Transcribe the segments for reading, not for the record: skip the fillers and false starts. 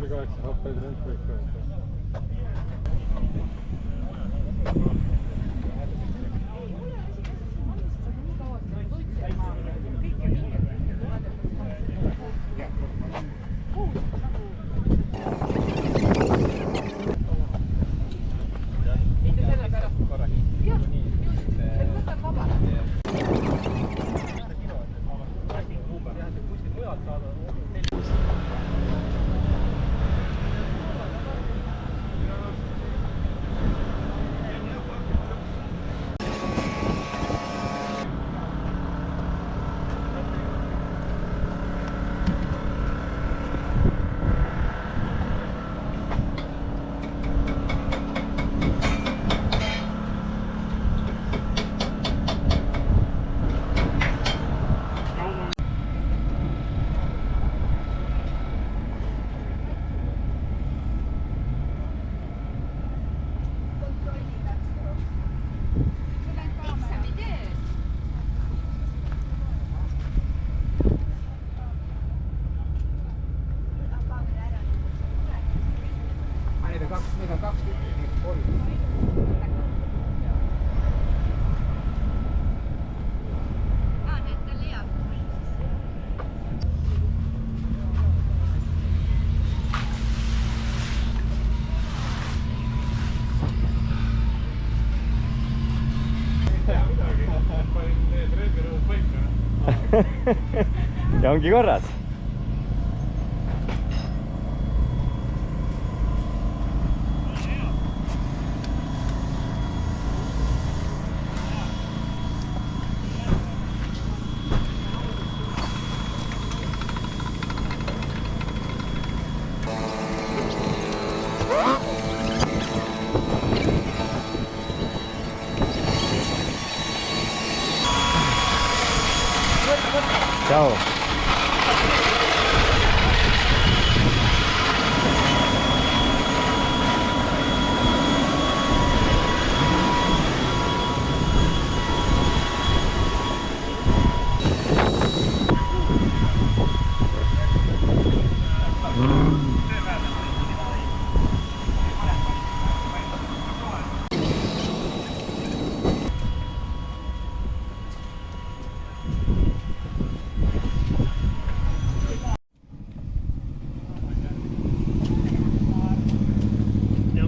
8 hoppaid rentbreak. Meitä on 2 ja ongi korras. Ciao.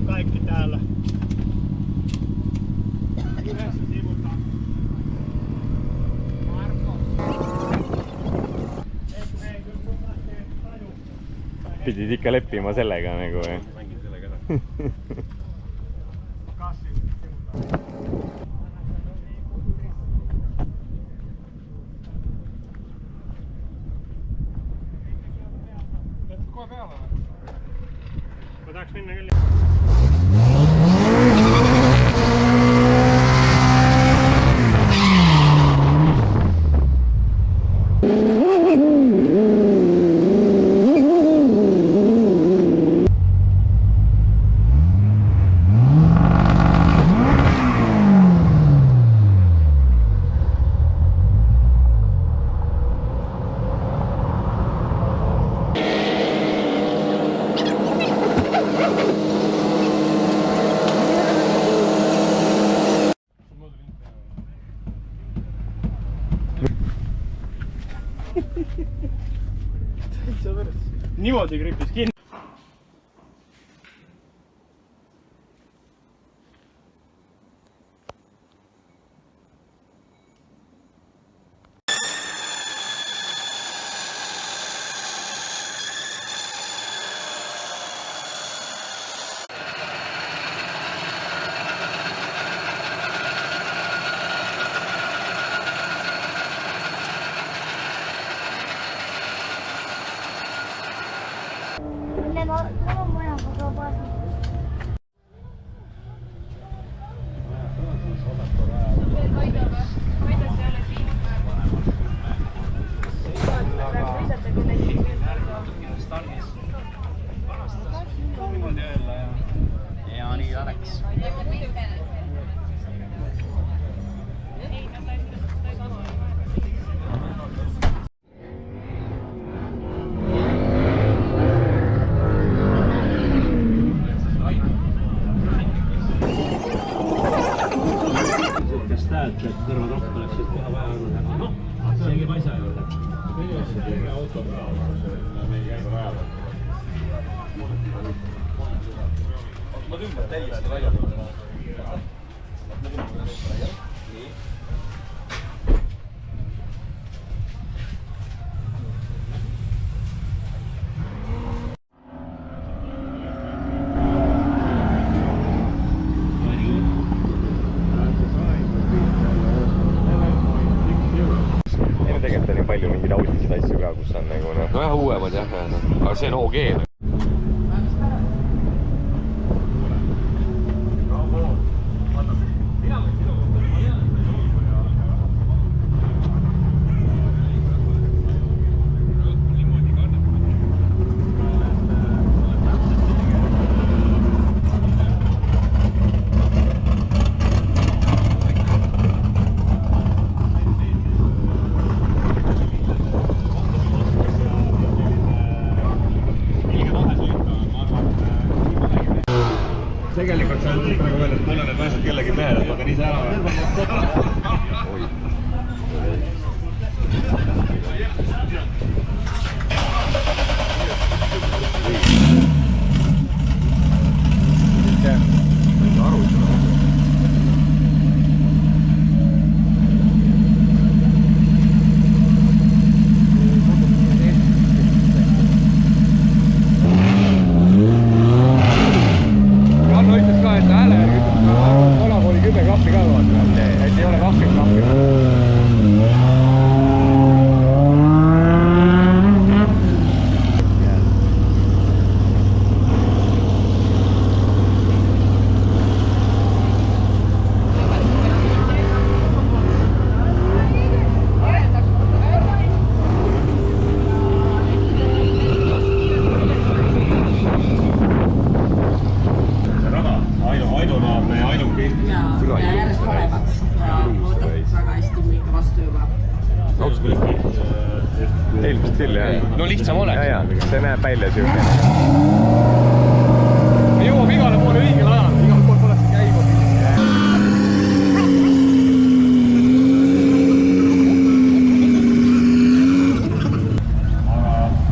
Kaikki täällä. Yhdessä sivutaan. Marko. Ei, kyllä mun lähtee taju. Pidid ikka leppima sellega nagu või? Mängin sellega ära. Kassi sivutaan. Jätkad kohe peale või? Ma tahaks minna küll. Niimoodi gripis kinni. ma tõmban täiesti välja. Tegelikult on nii palju mingeid autisid asju ka, kus on nagu noh. Nojah, uuemad jah, aga see on OG. Tegelikult see on nagu veel, et mul on need naised kellegi mehed, et ma käin ise ära. Eelmist küll, jah. No lihtsam oleks. Ja, see näeb välja siuke. Me jõuab igale poole õigel ajal, igal pool pole see käigu.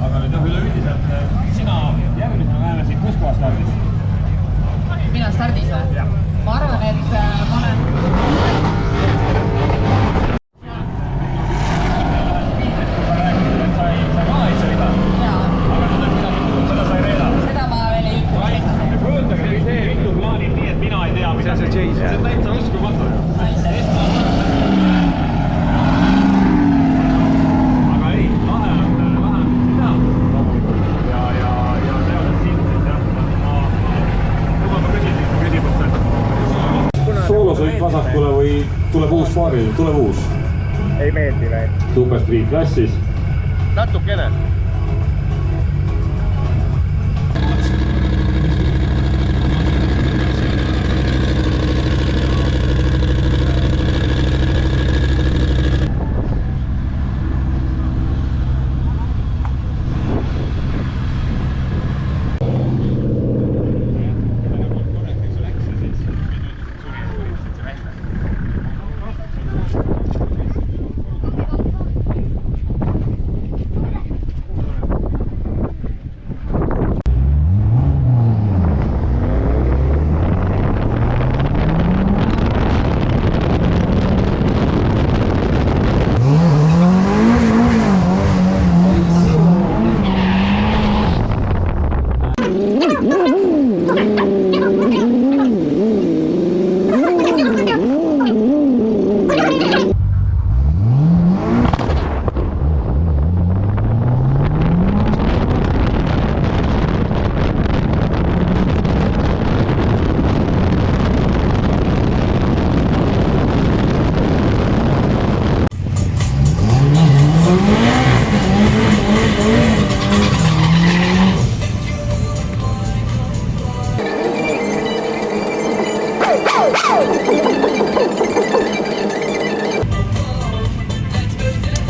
Aga nüüd üleüldiselt, sina järgmisena näeme siin kus kohas stardis? Mina stardis või? Ma arvan, et ma olen... Soolosõit vasakule või tuleb uus paaril? Tuleb uus. Ei meeldi või? Superstreet klassis. Natukene.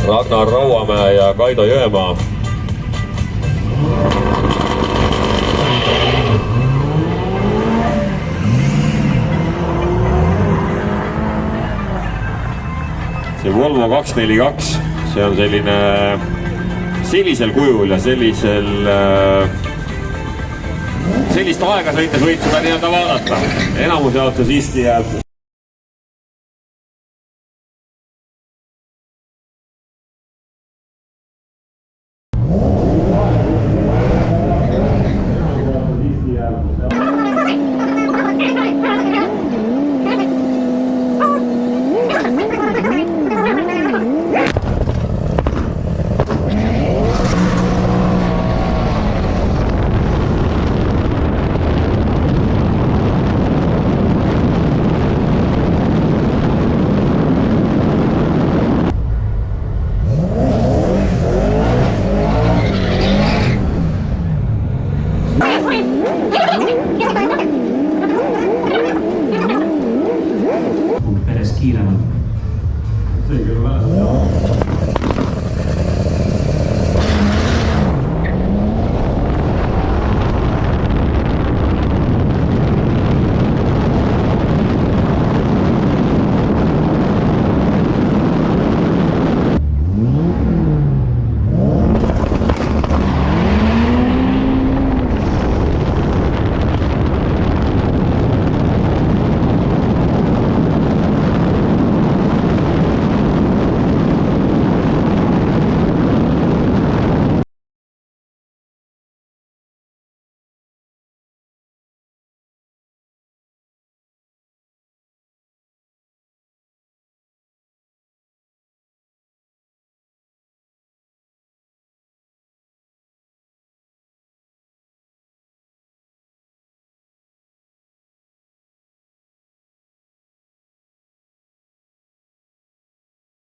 Ragnar Rauamäe ja Kaido Jõemaa. See Volvo 242, see on selline sellisel kujul ja sellist aega sõites võid seda nii-öelda vaadata. Enamus jaotus siiski jääb